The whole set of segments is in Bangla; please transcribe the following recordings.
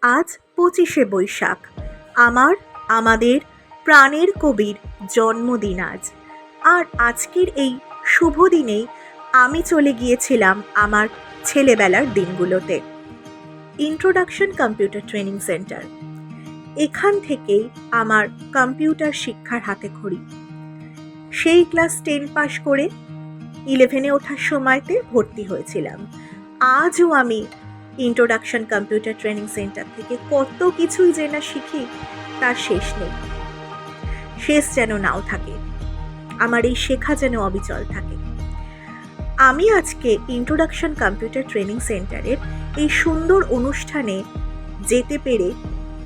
আজ 25শে বৈশাখ, আমাদের প্রাণের কবির জন্মদিন আজ। আর আজকের এই শুভ দিনেই আমি চলে গিয়েছিলাম আমার ছেলেবেলার দিনগুলোতে। ইন্ট্রোডাকশন কম্পিউটার ট্রেনিং সেন্টার, এখান থেকেই আমার কম্পিউটার শিক্ষার হাতেখড়ি। সেই ক্লাস 10 পাশ করে 11-এ ওঠার সময়তে ভর্তি হয়েছিলাম। আজও আমি ইন্ট্রোডাকশন কম্পিউটার ট্রেনিং সেন্টার থেকে কত কিছুই যে না শিখি তার শেষ নেই। শেষ যেন নাও থাকে, আমার এই শেখা যেন অবিচল থাকে। আমি আজকে ইন্ট্রোডাকশন কম্পিউটার ট্রেনিং সেন্টারের এই সুন্দর অনুষ্ঠানে যেতে পেরে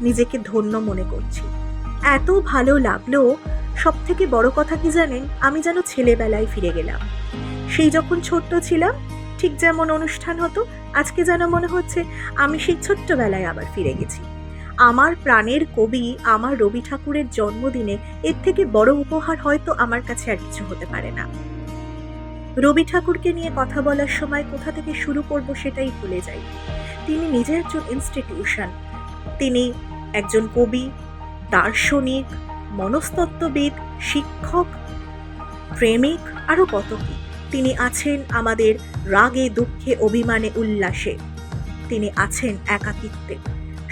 নিজেকে ধন্য মনে করছি। এত ভালো লাগলো। সব থেকে বড় কথা কি জানেন, আমি যেন ছেলেবেলায় ফিরে গেলাম। সেই যখন ছোট্ট ছিলাম, ঠিক যেমন অনুষ্ঠান হতো, আজকে যেন মনে হচ্ছে আমি সেই ছোট্টবেলায় আবার ফিরে গেছি। আমার প্রাণের কবি, আমার রবি ঠাকুরের জন্মদিনে এর থেকে বড় উপহার হয়তো আমার কাছে আর কিছু হতে পারে না। রবি ঠাকুরকে নিয়ে কথা বলার সময় কোথা থেকে শুরু করব সেটাই ভুলে যাই। তিনি নিজে একজন ইনস্টিটিউশন, তিনি একজন কবি, দার্শনিক, মনস্তত্ত্ববিদ, শিক্ষক, প্রেমিক, আরও কত কি। তিনি আছেন আমাদের রাগে, দুঃখে, অভিমানে, উল্লাসে। তিনি আছেন একাকিত্বে।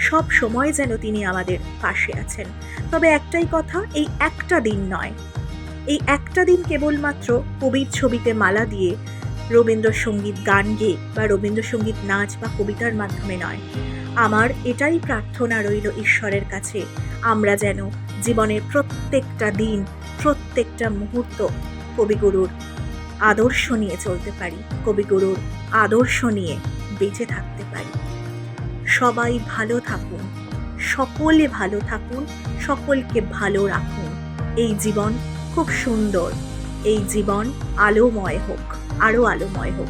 সব সময় যেন তিনি আমাদের পাশে আছেন। তবে একটাই কথা, এই একটা দিন নয়, এই একটা দিন কেবলমাত্র কবির ছবিতে মালা দিয়ে রবীন্দ্রসঙ্গীত গান গেয়ে বা রবীন্দ্রসঙ্গীত নাচ বা কবিতার মাধ্যমে নয়। আমার এটাই প্রার্থনা রইল ঈশ্বরের কাছে, আমরা যেন জীবনের প্রত্যেকটা দিন, প্রত্যেকটা মুহূর্ত কবিগুরুর আদর্শ নিয়ে চলতে পারি, কবিগুরুর আদর্শ নিয়ে বেঁচে থাকতে পারি। সবাই ভালো থাকুন, সকলে ভালো থাকুন, সকলকে ভালো রাখুন। এই জীবন খুব সুন্দর, এই জীবন আলোময় হোক, আরও আলোময় হোক।